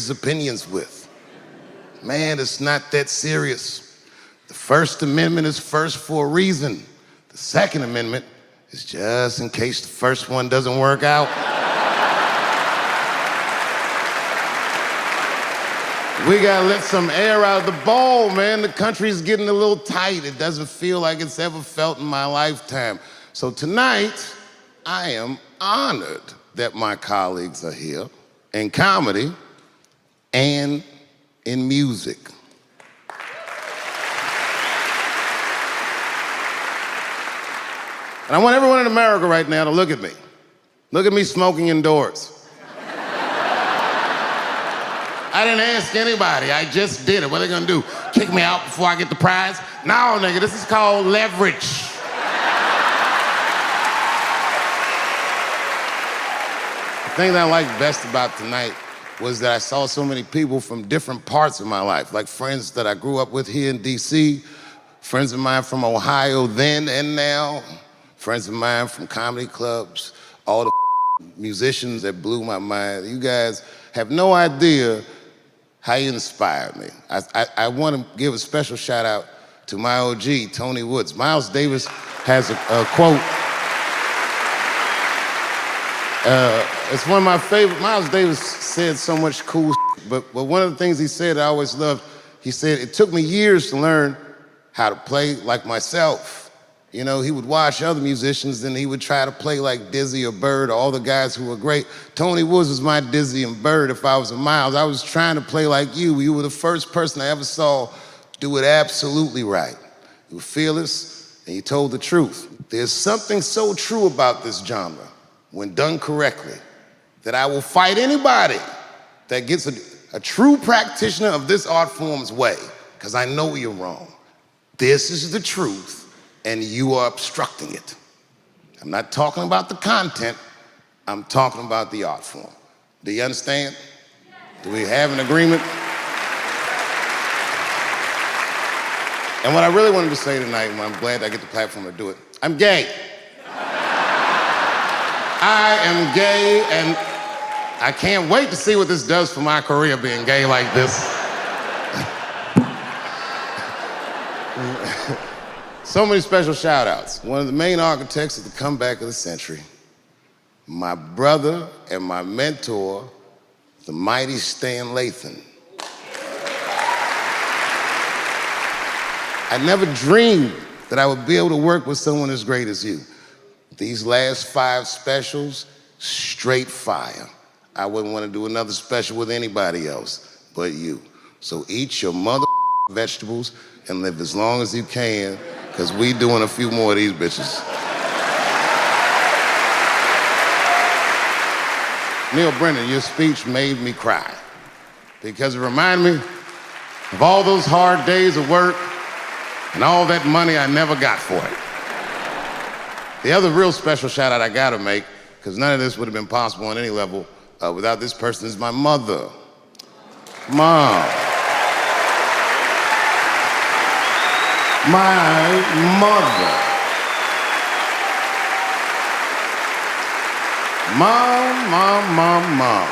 his opinions with. Man, it's not that serious. The First Amendment is first for a reason. The Second Amendment is just in case the first one doesn't work out. We gotta let some air out of the ball, man. The country's getting a little tight. It doesn't feel like it's ever felt in my lifetime. So tonight, I am honored that my colleagues are here in comedy and in music. And I want everyone in America right now to look at me. Look at me smoking indoors. I didn't ask anybody, I just did it. What are they gonna do? Kick me out before I get the prize? No, nigga, this is called leverage. The thing that I liked best about tonight was that I saw so many people from different parts of my life, like friends that I grew up with here in DC, friends of mine from Ohio then and now, friends of mine from comedy clubs, all the musicians that blew my mind. You guys have no idea how you inspired me. I want to give a special shout out to my OG, Tony Woods. Miles Davis has a quote. It's one of my favorite. Miles Davis said so much cool shit, but one of the things he said I always loved, he said, it took me years to learn how to play like myself. You know, he would watch other musicians and he would try to play like Dizzy or Bird or all the guys who were great. Tony Woods was my Dizzy and Bird if I was a Miles. I was trying to play like you. You were the first person I ever saw do it absolutely right. You were fearless and you told the truth. There's something so true about this genre, when done correctly, that I will fight anybody that gets a true practitioner of this art form's way, because I know you're wrong. This is the truth, and you are obstructing it. I'm not talking about the content, I'm talking about the art form. Do you understand? Do we have an agreement? And what I really wanted to say tonight, and I'm glad I get the platform to do it, I'm gay. I am gay, and I can't wait to see what this does for my career, being gay like this. So many special shout outs. One of the main architects of the comeback of the century, my brother and my mentor, the mighty Stan Lathan. I never dreamed that I would be able to work with someone as great as you. These last 5 specials, straight fire. I wouldn't want to do another special with anybody else but you. So eat your mother vegetables and live as long as you can, because we doing a few more of these bitches. Neil Brennan, your speech made me cry, because it reminded me of all those hard days of work and all that money I never got for it. The other real special shout out I gotta make, because none of this would have been possible on any level without this person, is my mother. Mom. My mother. Mom.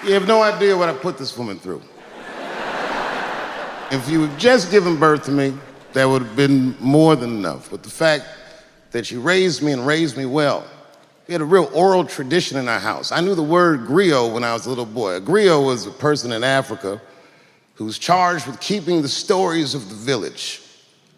You have no idea what I put this woman through. If you had just given birth to me, that would have been more than enough. But the fact that she raised me and raised me well. We had a real oral tradition in our house. I knew the word griot when I was a little boy. A griot was a person in Africa who was charged with keeping the stories of the village.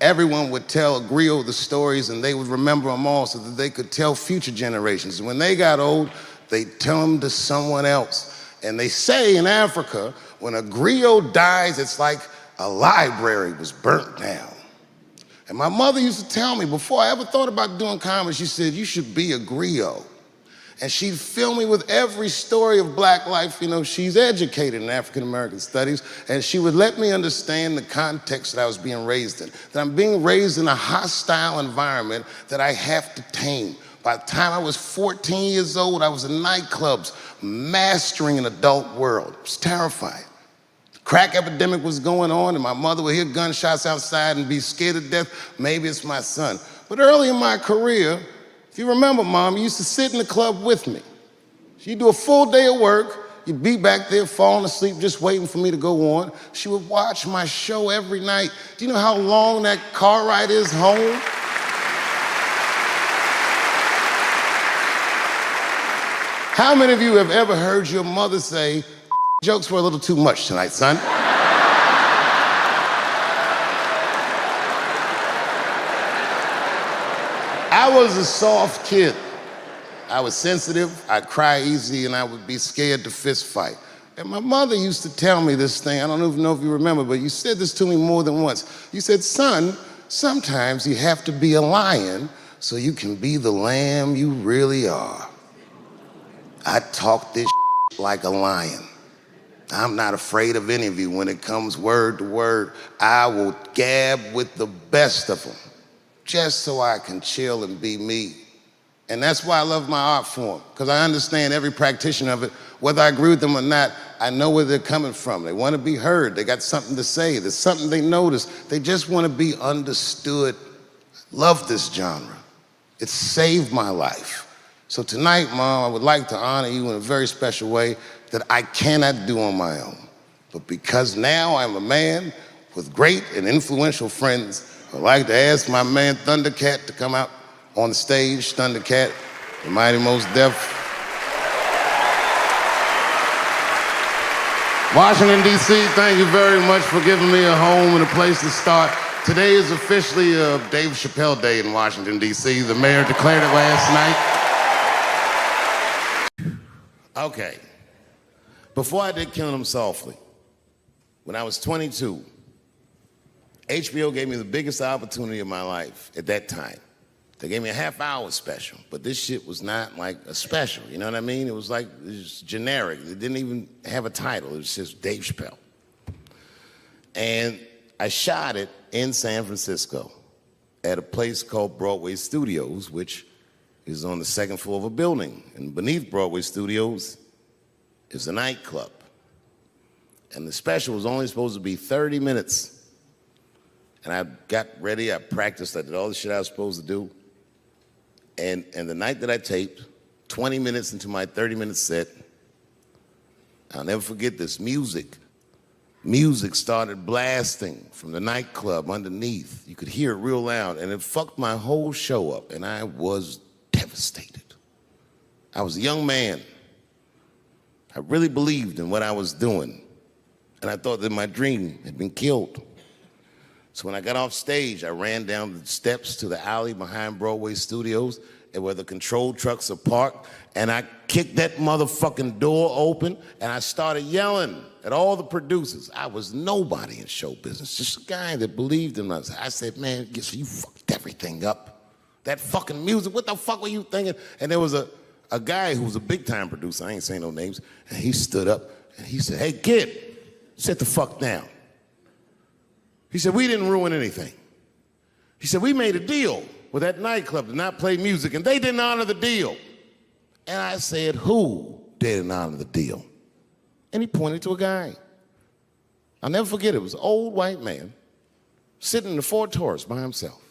Everyone would tell a griot the stories, and they would remember them all so that they could tell future generations. And when they got old, they'd tell them to someone else. And they say in Africa, when a griot dies, it's like a library was burnt down. And my mother used to tell me, before I ever thought about doing comedy, she said, you should be a griot. And she'd fill me with every story of black life. You know, she's educated in African-American studies, and she would let me understand the context that I was being raised in, that I'm being raised in a hostile environment that I have to tame. By the time I was 14 years old, I was in nightclubs, mastering an adult world. It was terrifying. Crack epidemic was going on, and my mother would hear gunshots outside and be scared to death. Maybe it's my son. But early in my career, if you remember, Mom, you used to sit in the club with me. She'd do a full day of work, You'd be back there falling asleep just waiting for me to go on. She would watch my show every night. Do you know how long that car ride is home? How many of you have ever heard your mother say, jokes were a little too much tonight, son? I was a soft kid. I was sensitive, I'd cry easy, and I would be scared to fist fight. And my mother used to tell me this thing, I don't even know if you remember, but you said this to me more than once. You said, son, sometimes you have to be a lion so you can be the lamb you really are. I talk this like a lion. I'm not afraid of any of you when it comes word to word. I will gab with the best of them just so I can chill and be me. And that's why I love my art form, because I understand every practitioner of it. Whether I agree with them or not, I know where they're coming from. They want to be heard. They got something to say. There's something they notice. They just want to be understood. Love this genre. It saved my life. So tonight, Mom, I would like to honor you in a very special way that I cannot do on my own. But because now I'm a man with great and influential friends, I'd like to ask my man Thundercat to come out on the stage. Thundercat, the Mighty Most Def. Washington, D.C., thank you very much for giving me a home and a place to start. Today is officially Dave Chappelle Day in Washington, D.C. The mayor declared it last night. Okay. Before I did Killing Them Softly, when I was 22, HBO gave me the biggest opportunity of my life at that time. They gave me a half-hour special, but this shit was not like a special, you know what I mean? It was like, it was generic. It didn't even have a title. It was just Dave Chappelle. And I shot it in San Francisco at a place called Broadway Studios, which is on the second floor of a building. And beneath Broadway Studios is a nightclub. And the special was only supposed to be 30 minutes. And I got ready, I practiced, I did all the shit I was supposed to do. And the night that I taped, 20 minutes into my 30-minute set, I'll never forget this, music started blasting from the nightclub underneath. You could hear it real loud, and it fucked my whole show up, and I was devastated. I was a young man. I really believed in what I was doing, and I thought that my dream had been killed. So when I got off stage, I ran down the steps to the alley behind Broadway Studios and where the control trucks are parked, and I kicked that motherfucking door open, and I started yelling at all the producers. I was nobody in show business, just a guy that believed in us. I said, man, you fucked everything up. That fucking music, what the fuck were you thinking? And there was a guy who was a big-time producer, I ain't saying no names, and he stood up, and he said, hey, kid, sit the fuck down. He said, we didn't ruin anything. He said, we made a deal with that nightclub to not play music, and they didn't honor the deal. And I said, who didn't honor the deal? And he pointed to a guy. I'll never forget it. It was an old white man sitting in the Ford Taurus by himself.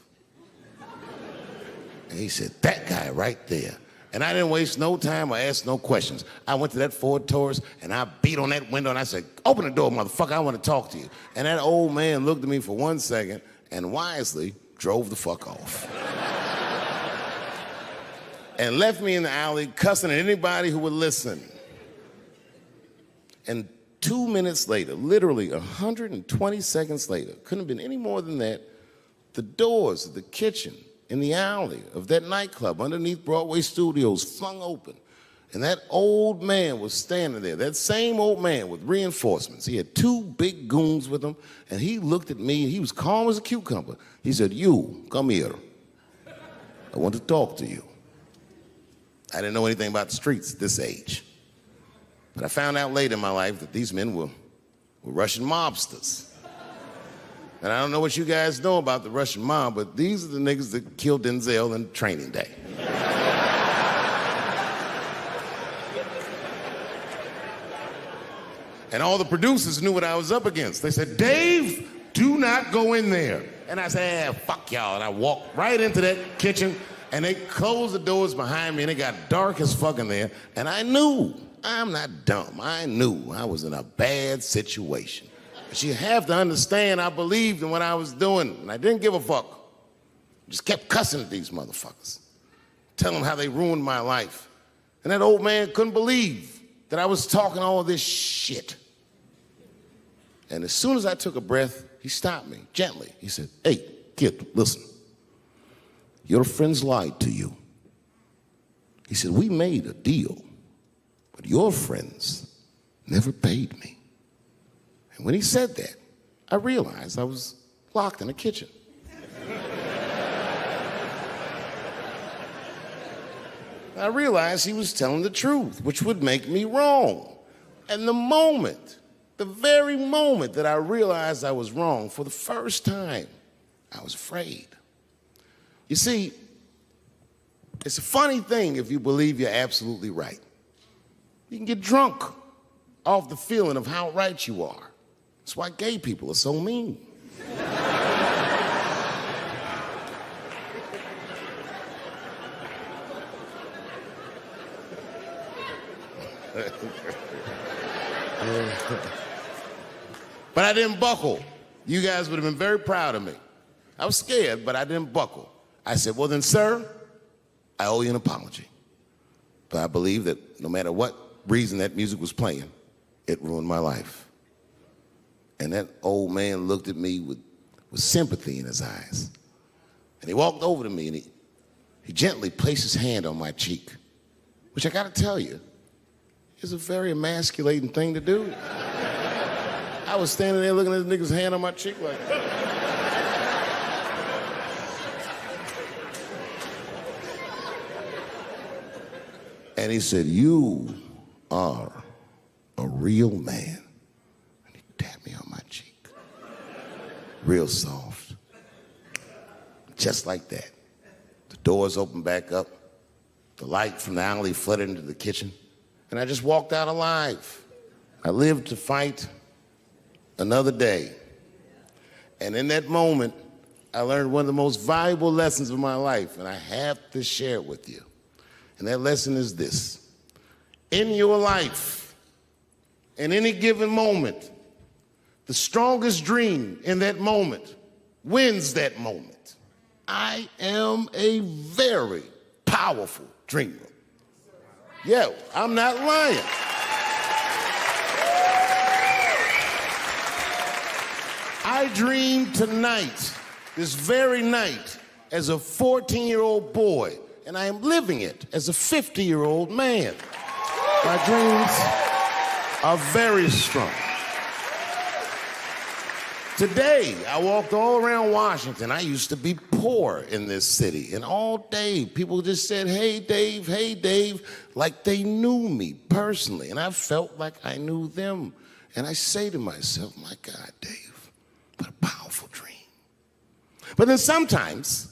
And he said, that guy right there. And I didn't waste no time or ask no questions. I went to that Ford Taurus, and I beat on that window, and I said, open the door, motherfucker, I want to talk to you. And that old man looked at me for 1 second and wisely drove the fuck off. And left me in the alley cussing at anybody who would listen. And 2 minutes later, literally 120 seconds later, couldn't have been any more than that, the doors of the kitchen in the alley of that nightclub underneath Broadway Studios flung open. And that old man was standing there, that same old man with reinforcements. He had 2 big goons with him, and he looked at me, and he was calm as a cucumber. He said, you, come here. I want to talk to you. I didn't know anything about the streets at this age. But I found out later in my life that these men were Russian mobsters. And I don't know what you guys know about the Russian mob, but these are the niggas that killed Denzel in Training Day. And all the producers knew what I was up against. They said, Dave, do not go in there. And I said, fuck y'all. And I walked right into that kitchen, and they closed the doors behind me, and it got dark as fuck in there. And I knew I'm not dumb. I knew I was in a bad situation. But you have to understand I believed in what I was doing, and I didn't give a fuck. Just kept cussing at these motherfuckers, telling them how they ruined my life. And that old man couldn't believe that I was talking all this shit. And as soon as I took a breath, he stopped me gently. He said, "Hey, kid, listen. Your friends lied to you." He said, "We made a deal, but your friends never paid me." And when he said that, I realized I was locked in the kitchen. I realized he was telling the truth, which would make me wrong. And the very moment that I realized I was wrong, for the first time, I was afraid. You see, it's a funny thing if you believe you're absolutely right. You can get drunk off the feeling of how right you are. That's why gay people are so mean. But I didn't buckle. You guys would have been very proud of me. I was scared, but I didn't buckle. I said, "Well then, sir, I owe you an apology." But I believe that no matter what reason that music was playing, it ruined my life. And that old man looked at me with sympathy in his eyes. And he walked over to me and he gently placed his hand on my cheek, which I gotta tell you, is a very emasculating thing to do. I was standing there looking at this nigga's hand on my cheek like that. And he said, "You are a real man." And he tapped me on my cheek. Real soft. Just like that. The doors opened back up. The light from the alley flooded into the kitchen. And I just walked out alive. I lived to fight another day. And in that moment, I learned one of the most valuable lessons of my life, and I have to share it with you. And that lesson is this: in your life, in any given moment, the strongest dream in that moment wins that moment. I am a very powerful dreamer. Yeah, I'm not lying. I dreamed tonight, this very night, as a 14-year-old boy, and I am living it as a 50-year-old man. My dreams are very strong. Today, I walked all around Washington. I used to be poor in this city, and all day people just said, "Hey, Dave," like they knew me personally, and I felt like I knew them. And I say to myself, "My God, Dave, what a powerful dream." But then sometimes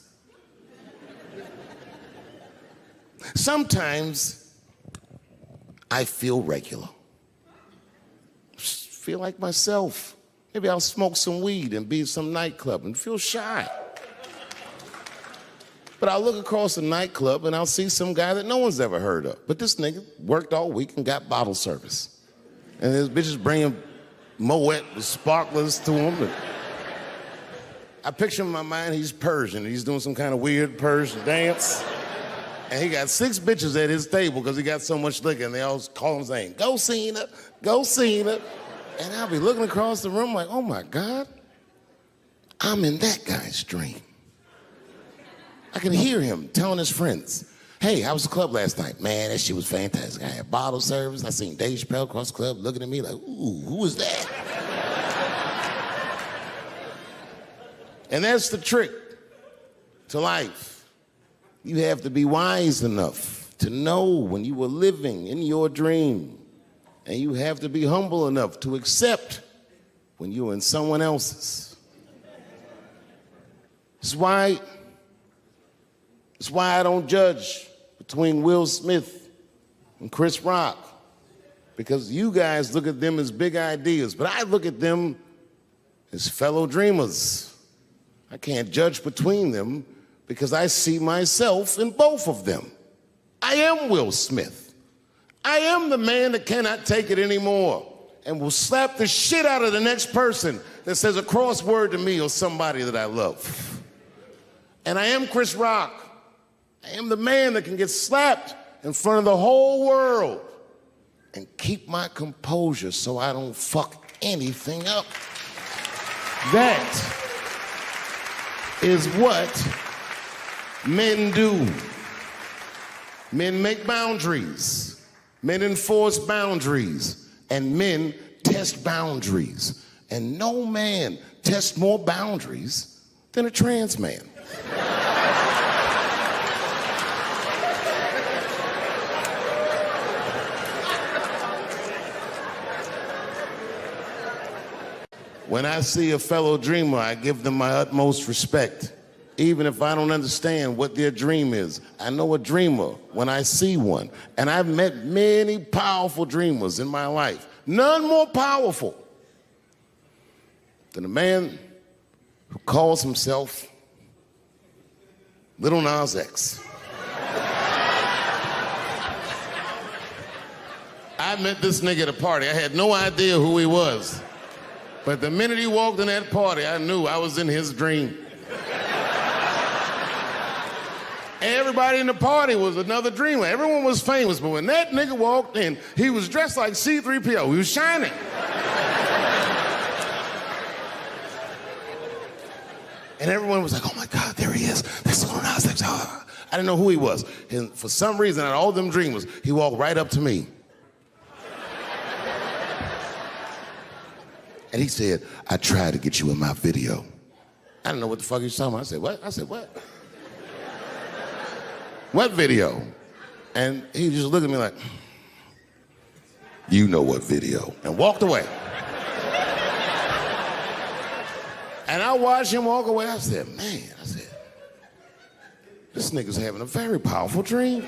I feel regular. Just feel like myself. Maybe I'll smoke some weed and be in some nightclub and feel shy. But I'll look across the nightclub and I'll see some guy that no one's ever heard of. But this nigga worked all week and got bottle service. And his bitches bringing Moet with sparklers to him. And I picture in my mind he's Persian. He's doing some kind of weird Persian dance. And he got 6 bitches at his table because he got so much liquor, and they all call him saying, "Go Cena, go Cena." And I'll be looking across the room like, oh my God, I'm in that guy's dream. I can hear him telling his friends, "Hey, how was the club last night?" "Man, that shit was fantastic. I had bottle service. I seen Dave Chappelle across the club looking at me like, ooh, who was that?" And that's the trick to life. You have to be wise enough to know when you were living in your dream. And you have to be humble enough to accept when you're in someone else's. It's why I don't judge between Will Smith and Chris Rock. Because you guys look at them as big ideas, but I look at them as fellow dreamers. I can't judge between them because I see myself in both of them. I am Will Smith. I am the man that cannot take it anymore and will slap the shit out of the next person that says a crossword to me or somebody that I love. And I am Chris Rock. I am the man that can get slapped in front of the whole world and keep my composure so I don't fuck anything up. That is what men do. Men make boundaries. Men enforce boundaries. And men test boundaries. And no man tests more boundaries than a trans man. When I see a fellow dreamer, I give them my utmost respect. Even if I don't understand what their dream is. I know a dreamer when I see one. And I've met many powerful dreamers in my life. None more powerful than a man who calls himself Little Nas X. I met this nigga at a party. I had no idea who he was. But the minute he walked in that party, I knew I was in his dream. Everybody in the party was another dreamer. Everyone was famous, but when that nigga walked in, he was dressed like C-3PO. He was shining. And everyone was like, oh my God, there he is. That's Lil Nas X. I didn't know who he was. And for some reason, out of all them dreamers, he walked right up to me. And he said, I tried to get you in my video. I didn't know what the fuck he was talking about. I said, what? I said, what? What video? And he just looked at me like, you know what video, and walked away. And I watched him walk away. I said, man, this nigga's having a very powerful dream.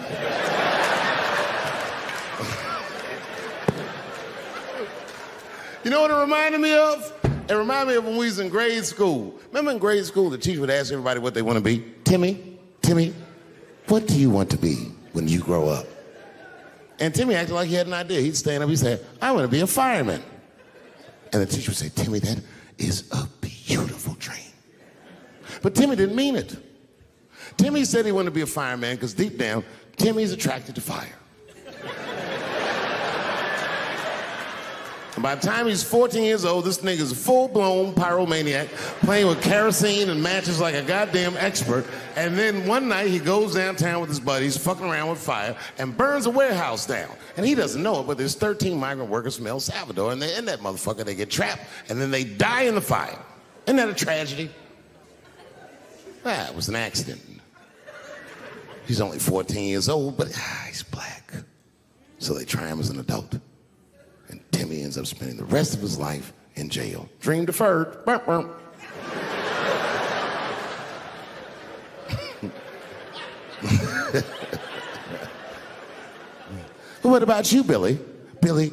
You know what it reminded me of? It reminded me of when we was in grade school. Remember in grade school, the teacher would ask everybody what they want to be? Timmy, what do you want to be when you grow up? And Timmy acted like he had an idea. He'd stand up, he'd say, I want to be a fireman. And the teacher would say, Timmy, that is a beautiful dream. But Timmy didn't mean it. Timmy said he wanted to be a fireman because deep down, Timmy's attracted to fire. And by the time he's 14 years old, this nigga's a full-blown pyromaniac, playing with kerosene and matches like a goddamn expert. And then one night he goes downtown with his buddies, fucking around with fire, and burns a warehouse down. And he doesn't know it, but there's 13 migrant workers from El Salvador, and they, in that motherfucker, they get trapped, and then they die in the fire. Isn't that a tragedy? It was an accident. He's only 14 years old, but he's black. So they try him as an adult. And Timmy ends up spending the rest of his life in jail. Dream deferred. Burp, burp. What about you, Billy? Billy,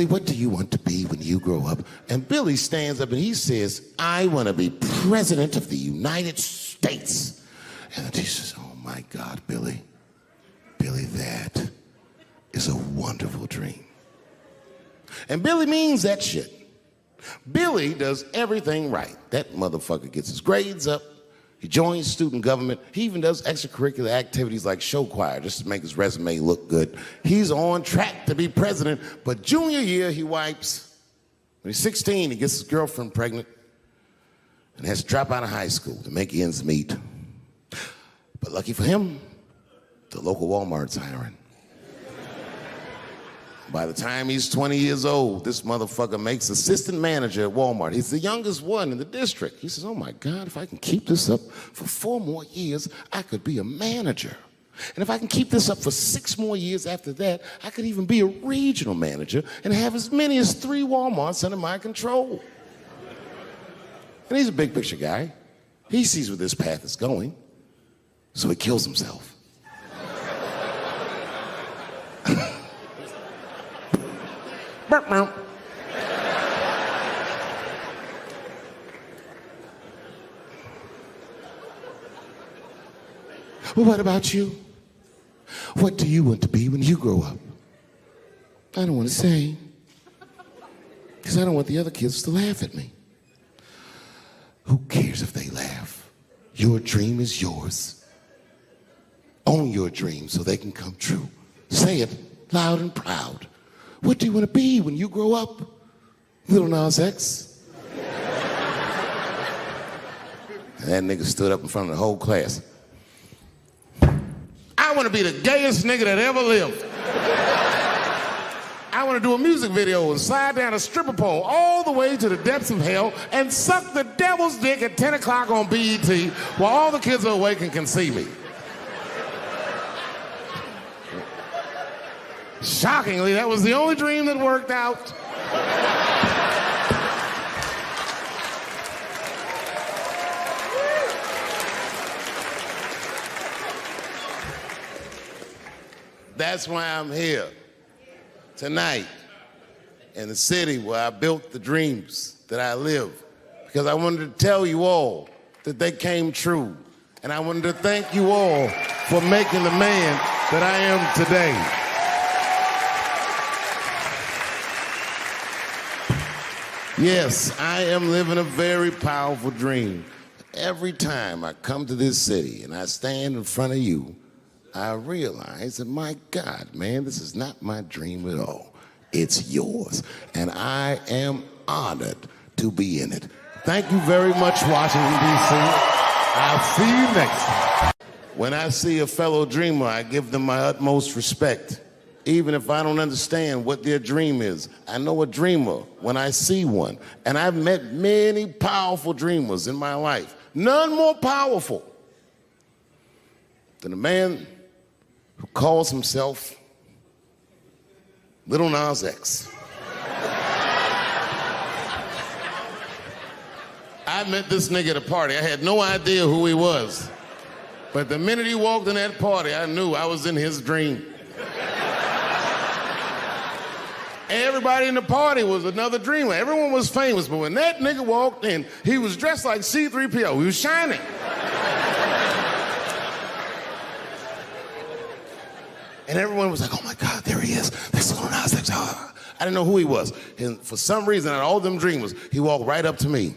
what do you want to be when you grow up? And Billy stands up and he says, I want to be president of the United States. And the teacher says, oh my God, Billy, that is a wonderful dream. And Billy means that shit. Billy does everything right. That motherfucker gets his grades up. He joins student government. He even does extracurricular activities like show choir just to make his resume look good. He's on track to be president, but junior year he wipes. When he's 16, he gets his girlfriend pregnant and has to drop out of high school to make ends meet. But lucky for him, the local Walmart's hiring. By the time he's 20 years old, this motherfucker makes assistant manager at Walmart. He's the youngest one in the district. He says, oh my God, if I can keep this up for 4 more years, I could be a manager. And if I can keep this up for 6 more years after that, I could even be a regional manager and have as many as 3 Walmarts under my control. And he's a big picture guy. He sees where this path is going, so he kills himself. Burp, burp. Well, what about you? What do you want to be when you grow up? I don't want to say, because I don't want the other kids to laugh at me. Who cares if they laugh? Your dream is yours. Own your dream so they can come true. Say it loud and proud. What do you want to be when you grow up? Little Nas X. And that nigga stood up in front of the whole class. I want to be the gayest nigga that ever lived. I want to do a music video and slide down a stripper pole all the way to the depths of hell and suck the devil's dick at 10 o'clock on BET while all the kids are awake and can see me. Shockingly, that was the only dream that worked out. That's why I'm here tonight in the city where I built the dreams that I live, because I wanted to tell you all that they came true. And I wanted to thank you all for making the man that I am today. Yes, I am living a very powerful dream. Every time I come to this city and I stand in front of you, I realize that, my God, man, this is not my dream at all. It's yours. And I am honored to be in it. Thank you very much, Washington, D.C. I'll see you next time. When I see a fellow dreamer, I give them my utmost respect. Even if I don't understand what their dream is, I know a dreamer when I see one. And I've met many powerful dreamers in my life. None more powerful than a man who calls himself Little Nas X. I met this nigga at a party. I had no idea who he was. But the minute he walked in that party, I knew I was in his dream. Everybody in the party was another dreamer. Everyone was famous, but when that nigga walked in, he was dressed like C-3PO. He was shining. And everyone was like, oh my God, there he is. That's Little Nas X. I didn't know who he was. And for some reason, out of all them dreamers, he walked right up to me.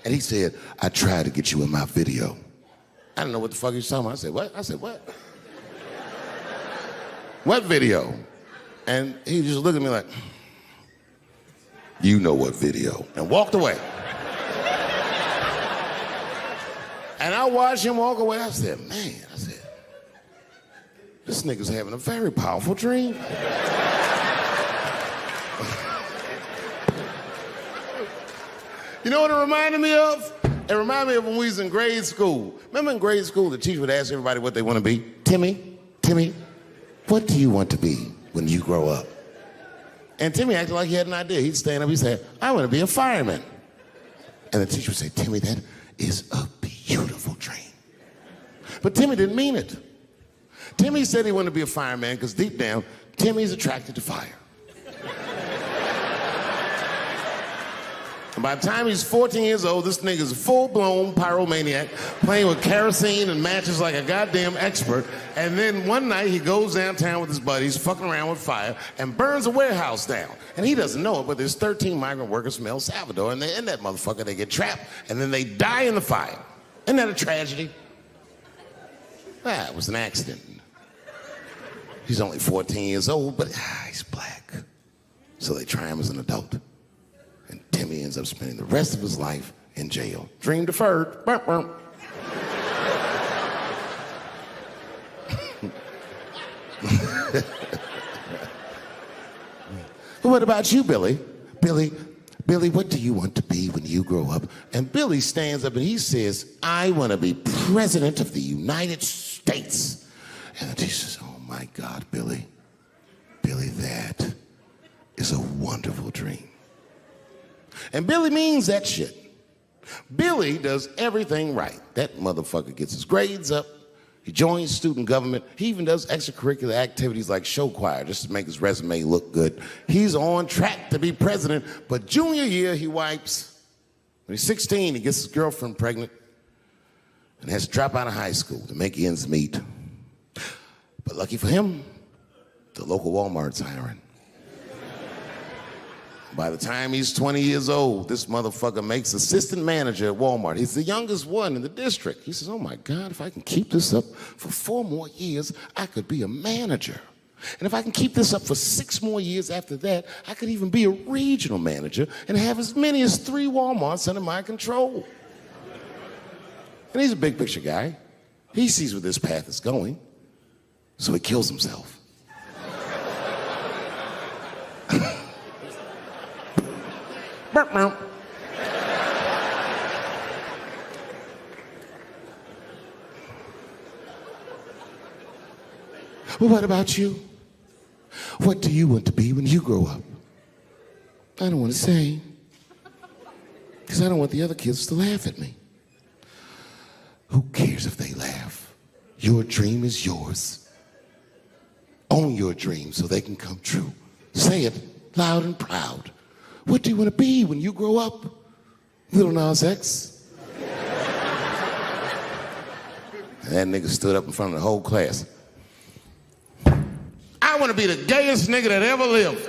And he said, I tried to get you in my video. I didn't know what the fuck he was talking about. I said, what? I said, what? What video? And he just looked at me like, you know what video, and walked away. And I watched him walk away. I said, man, this nigga's having a very powerful dream. You know what it reminded me of? It reminded me of when we was in grade school. Remember in grade school, the teacher would ask everybody what they want to be? Timmy, what do you want to be when you grow up? And Timmy acted like he had an idea. He'd stand up, he'd say, I want to be a fireman. And the teacher would say, Timmy, that is a beautiful dream. But Timmy didn't mean it. Timmy said he wanted to be a fireman because deep down, Timmy's attracted to fire. And by the time he's 14 years old, this nigga's a full-blown pyromaniac, playing with kerosene and matches like a goddamn expert. And then one night he goes downtown with his buddies, fucking around with fire, and burns a warehouse down. And he doesn't know it, but there's 13 migrant workers from El Salvador, and they, in that motherfucker, they get trapped, and then they die in the fire. Isn't that a tragedy? It was an accident. He's only 14 years old, but he's black. So they try him as an adult. And Timmy ends up spending the rest of his life in jail. Dream deferred. Burp, burp. What about you, Billy? Billy, what do you want to be when you grow up? And Billy stands up and he says, I want to be president of the United States. And the teacher says, oh my God, Billy, that is a wonderful dream. And Billy means that shit. Billy does everything right. That motherfucker gets his grades up. He joins student government. He even does extracurricular activities like show choir just to make his resume look good. He's on track to be president, but junior year he wipes. When he's 16, he gets his girlfriend pregnant and has to drop out of high school to make ends meet. But lucky for him, the local Walmart's hiring. By the time he's 20 years old, this motherfucker makes assistant manager at Walmart. He's the youngest one in the district. He says, oh my God, if I can keep this up for 4 more years, I could be a manager. And if I can keep this up for 6 more years after that, I could even be a regional manager and have as many as 3 Walmarts under my control. And he's a big picture guy. He sees where this path is going, so he kills himself. Well, what about you? What do you want to be when you grow up? I don't want to say, because I don't want the other kids to laugh at me. Who cares if they laugh? Your dream is yours. Own your dream so they can come true. Say it loud and proud. What do you want to be when you grow up? Little Nas X. That nigga stood up in front of the whole class. I want to be the gayest nigga that ever lived.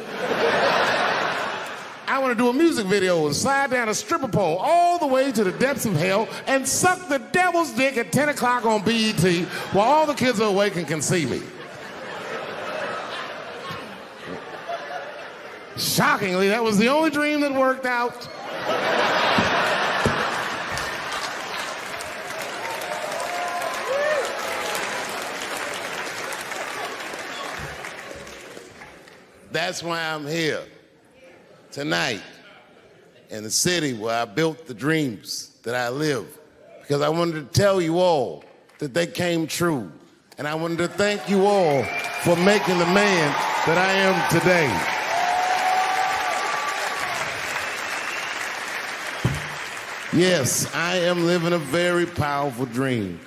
I want to do a music video and slide down a stripper pole all the way to the depths of hell and suck the devil's dick at 10 o'clock on BET while all the kids are awake and can see me. Shockingly, that was the only dream that worked out. That's why I'm here tonight in the city where I built the dreams that I live. Because I wanted to tell you all that they came true. And I wanted to thank you all for making the man that I am today. Yes, I am living a very powerful dream.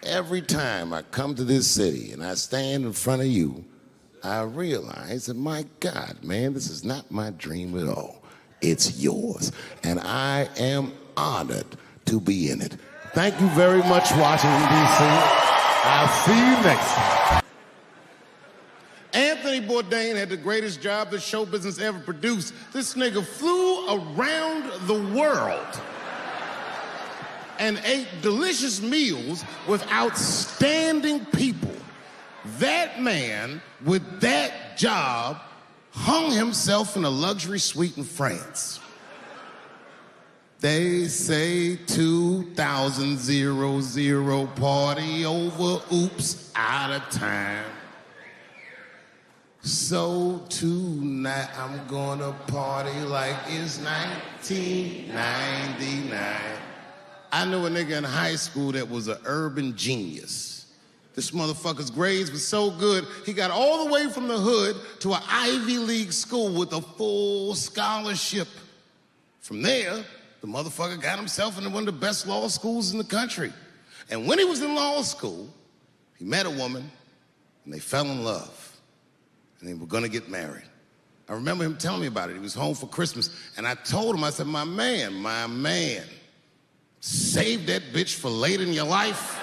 Every time I come to this city and I stand in front of you, I realize that, my God, man, this is not my dream at all. It's yours. And I am honored to be in it. Thank you very much, Washington, D.C. I'll see you next time. Anthony Bourdain had the greatest job the show business ever produced. This nigga flew around the world and ate delicious meals with outstanding people. That man, with that job, hung himself in a luxury suite in France. They say 2000 party over, oops, out of time. So tonight I'm gonna party like it's 1999. I knew a nigga in high school that was an urban genius. This motherfucker's grades were so good, he got all the way from the hood to an Ivy League school with a full scholarship. From there, the motherfucker got himself into one of the best law schools in the country. And when he was in law school, he met a woman, and they fell in love. And they were gonna get married. I remember him telling me about it. He was home for Christmas, and I told him, I said, my man, save that bitch for later in your life.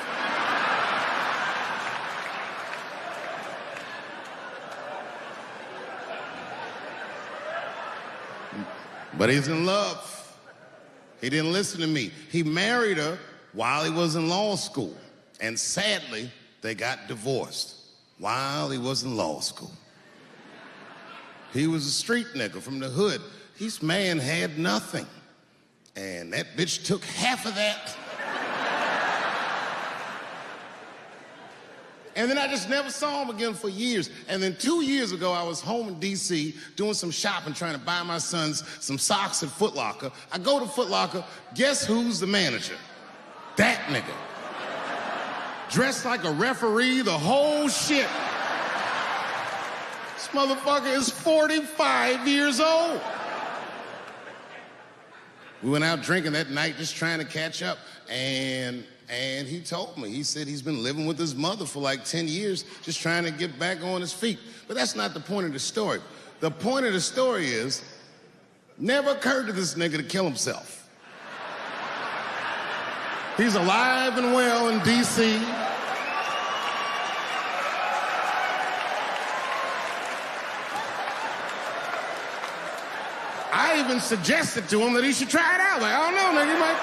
But he's in love. He didn't listen to me. He married her while he was in law school. And sadly, they got divorced while he was in law school. He was a street nigga from the hood. This man had nothing. And that bitch took half of that. And then I just never saw him again for years. And then 2 years ago, I was home in D.C. doing some shopping, trying to buy my sons some socks at Foot Locker. I go to Foot Locker, guess who's the manager? That nigga. Dressed like a referee, the whole shit. This motherfucker is 45 years old. We went out drinking that night, just trying to catch up, and he told me, he said he's been living with his mother for like 10 years, just trying to get back on his feet. But that's not the point of the story. The point of the story is, never occurred to this nigga to kill himself. He's alive and well in D.C. I even suggested to him that he should try it out. Like, I don't know, nigga, you might,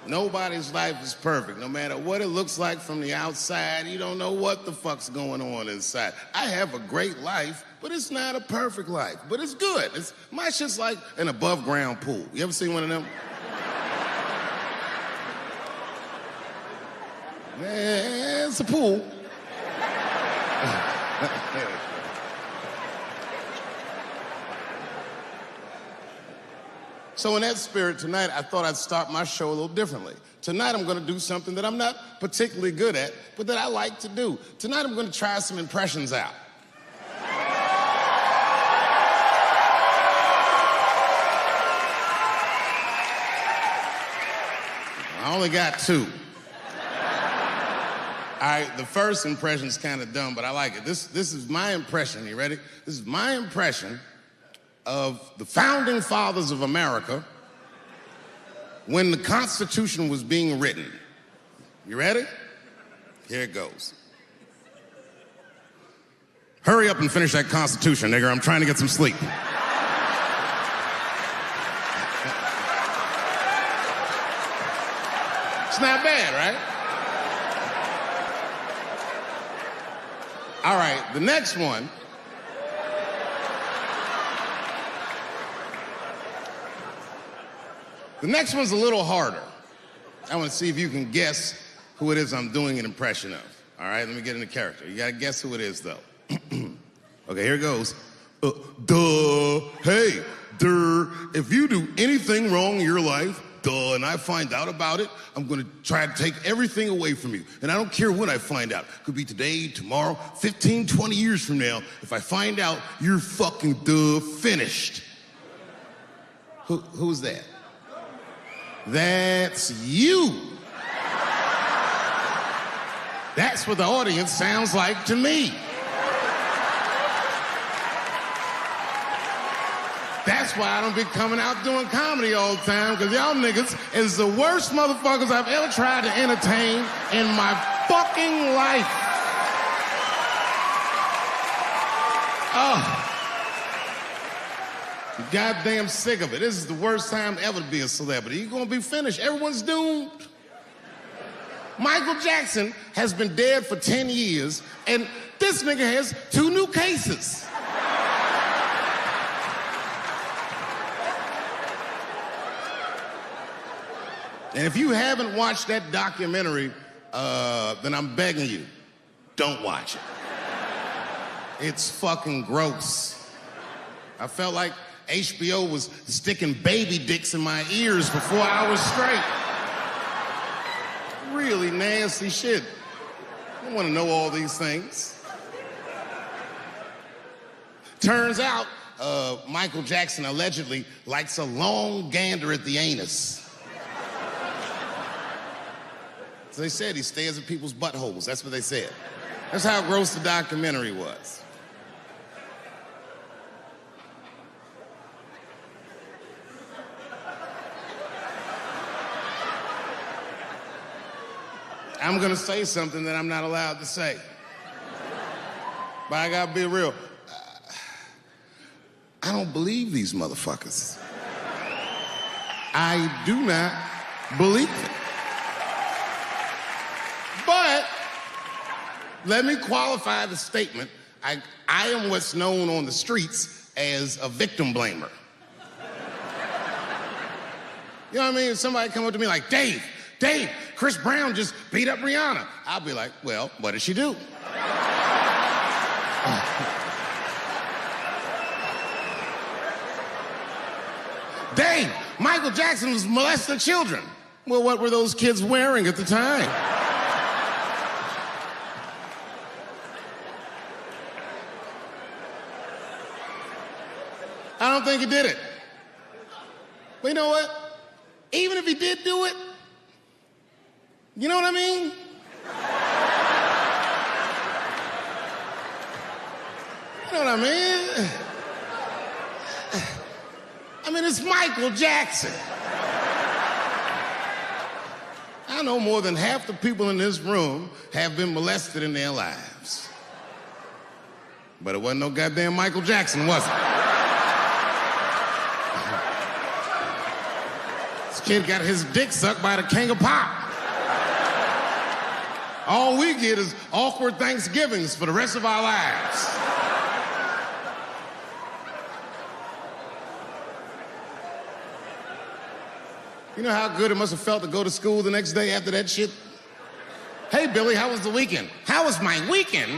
Nobody's life is perfect. No matter what it looks like from the outside, you don't know what the fuck's going on inside. I have a great life, but it's not a perfect life. But it's good. My shit's like an above-ground pool. You ever seen one of them? Yeah, it's a pool. So in that spirit, tonight, I thought I'd start my show a little differently. Tonight, I'm gonna do something that I'm not particularly good at, but that I like to do. Tonight, I'm gonna try some impressions out. I only got 2. All right, the first impression's kind of dumb, but I like it. This is my impression. You ready? This is my impression of the founding fathers of America when the Constitution was being written. You ready? Here it goes. Hurry up and finish that Constitution, nigger. I'm trying to get some sleep. It's not bad, right? All right, the next one. The next one's a little harder. I want to see if you can guess who it is I'm doing an impression of. All right, let me get into character. You gotta guess who it is, though. Okay, here it goes. Hey, if you do anything wrong in your life, and I find out about it, I'm gonna try to take everything away from you. And I don't care when I find out. Could be today, tomorrow, 15, 20 years from now. If I find out, you're fucking finished. Who's that? That's you. That's what the audience sounds like to me. That's why I don't be coming out doing comedy all the time, because y'all niggas is the worst motherfuckers I've ever tried to entertain in my fucking life. Oh. Goddamn sick of it. This is the worst time ever to be a celebrity. You're gonna be finished. Everyone's doomed. Michael Jackson has been dead for 10 years, and this nigga has 2 new cases. And if you haven't watched that documentary, then I'm begging you, don't watch it. It's fucking gross. I felt like HBO was sticking baby dicks in my ears for 4 hours straight. Really nasty shit. I don't want to know all these things. Turns out, Michael Jackson allegedly likes a long gander at the anus. So they said he stares at people's buttholes. That's what they said. That's how gross the documentary was. I'm gonna say something that I'm not allowed to say. But I gotta be real. I don't believe these motherfuckers. I do not believe it. But let me qualify the statement. I am what's known on the streets as a victim blamer. You know what I mean? If somebody come up to me like, Dave, Chris Brown just beat up Rihanna. I'll be like, well, what did she do? Dave, Michael Jackson was molesting children. Well, what were those kids wearing at the time? I don't think he did it. But you know what? Even if he did do it, you know what I mean? You know what I mean? I mean, it's Michael Jackson. I I know more than half the people in this room have been molested in their lives. But it wasn't no goddamn Michael Jackson, was it? This kid got his dick sucked by the king of pop. All we get is awkward Thanksgivings for the rest of our lives. You know how good it must have felt to go to school the next day after that shit? Hey, Billy, how was the weekend? How was my weekend?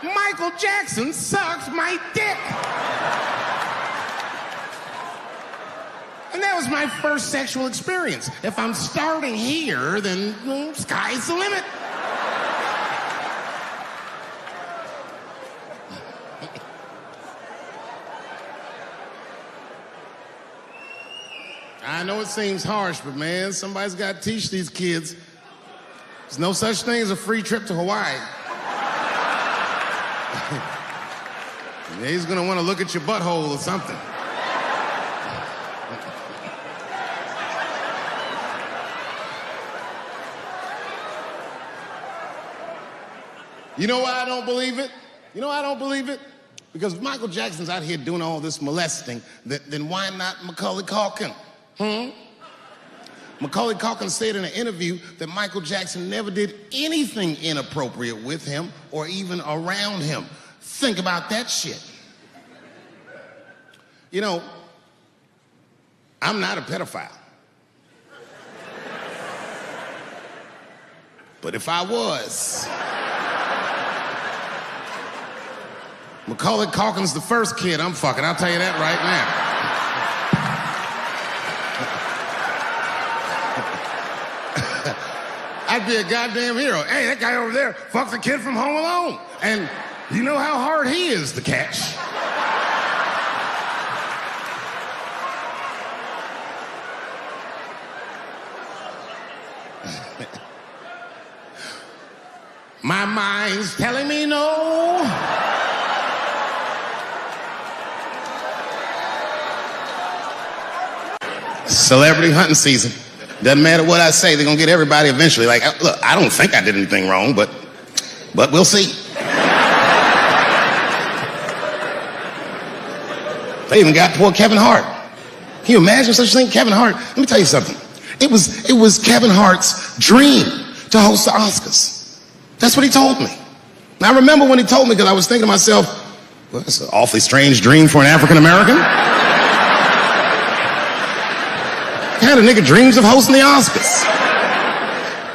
Michael Jackson sucked my dick. And that was my first sexual experience. If I'm starting here, then sky's the limit. I know it seems harsh, but man, somebody's got to teach these kids. There's no such thing as a free trip to Hawaii. He's gonna want to look at your butthole or something. You know why I don't believe it? You know why I don't believe it? Because if Michael Jackson's out here doing all this molesting, then why not Macaulay Culkin? Macaulay Culkin said in an interview that Michael Jackson never did anything inappropriate with him or even around him. Think about that shit. You know, I'm not a pedophile. But if I was, Macaulay Culkin's the first kid I'm fucking, I'll tell you that right now. I'd be a goddamn hero. Hey, that guy over there fucked the kid from Home Alone. And you know how hard he is to catch. My mind's telling me no. Celebrity hunting season. Doesn't matter what I say, they're gonna get everybody eventually. Like, look, I don't think I did anything wrong, but we'll see. They even got poor Kevin Hart. Can you imagine such a thing? Kevin Hart, let me tell you something. It was Kevin Hart's dream to host the Oscars. That's what he told me. And I remember when he told me, because I was thinking to myself, well, that's an awfully strange dream for an African American. Kind of nigga dreams of hosting the Oscars.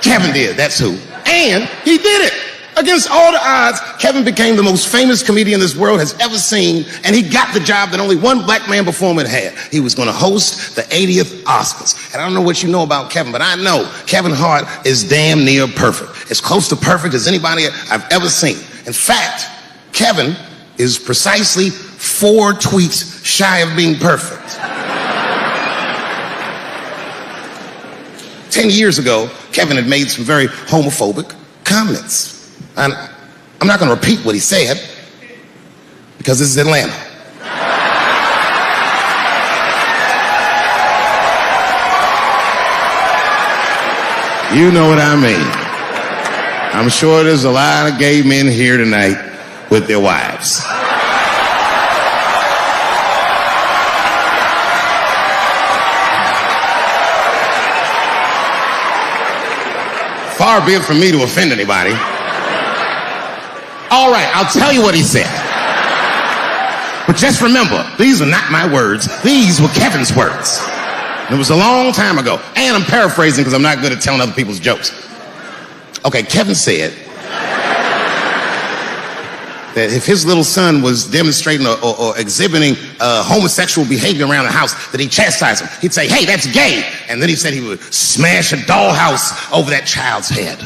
Kevin did, that's who. And he did it. Against all the odds, Kevin became the most famous comedian this world has ever seen, and he got the job that only one black man before him had had. He was gonna host the 80th Oscars. And I don't know what you know about Kevin, but I know Kevin Hart is damn near perfect. As close to perfect as anybody I've ever seen. In fact, Kevin is precisely 4 tweets shy of being perfect. 10 years ago, Kevin had made some very homophobic comments. And I'm not going to repeat what he said, because this is Atlanta. You know what I mean. I'm sure there's a lot of gay men here tonight with their wives. Far be it from me to offend anybody. All right, I'll tell you what he said. But just remember, these are not my words. These were Kevin's words. It was a long time ago. And I'm paraphrasing because I'm not good at telling other people's jokes. Okay, Kevin said that if his little son was demonstrating or exhibiting homosexual behavior around the house, that he'd chastise him. He'd say, hey, that's gay. And then he said he would smash a dollhouse over that child's head.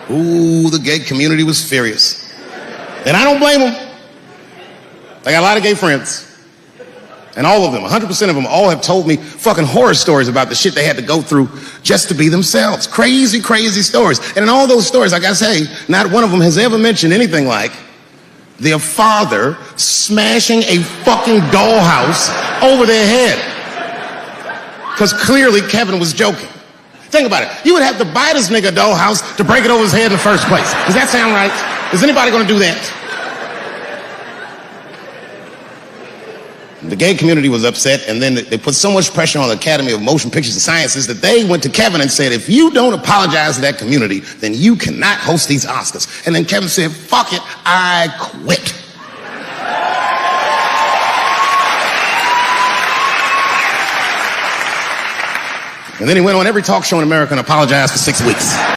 Ooh, the gay community was furious. And I don't blame them. I got a lot of gay friends. And all of them, 100% of them, all have told me fucking horror stories about the shit they had to go through just to be themselves. Crazy, crazy stories. And in all those stories, like I say, not one of them has ever mentioned anything like their father smashing a fucking dollhouse over their head. Because clearly Kevin was joking. Think about it. You would have to buy this nigga a dollhouse to break it over his head in the first place. Does that sound right? Is anybody gonna do that? The gay community was upset, and then they put so much pressure on the Academy of Motion Pictures and Sciences that they went to Kevin and said, if you don't apologize to that community, then you cannot host these Oscars. And then Kevin said, fuck it, I quit. And then he went on every talk show in America and apologized for 6 weeks.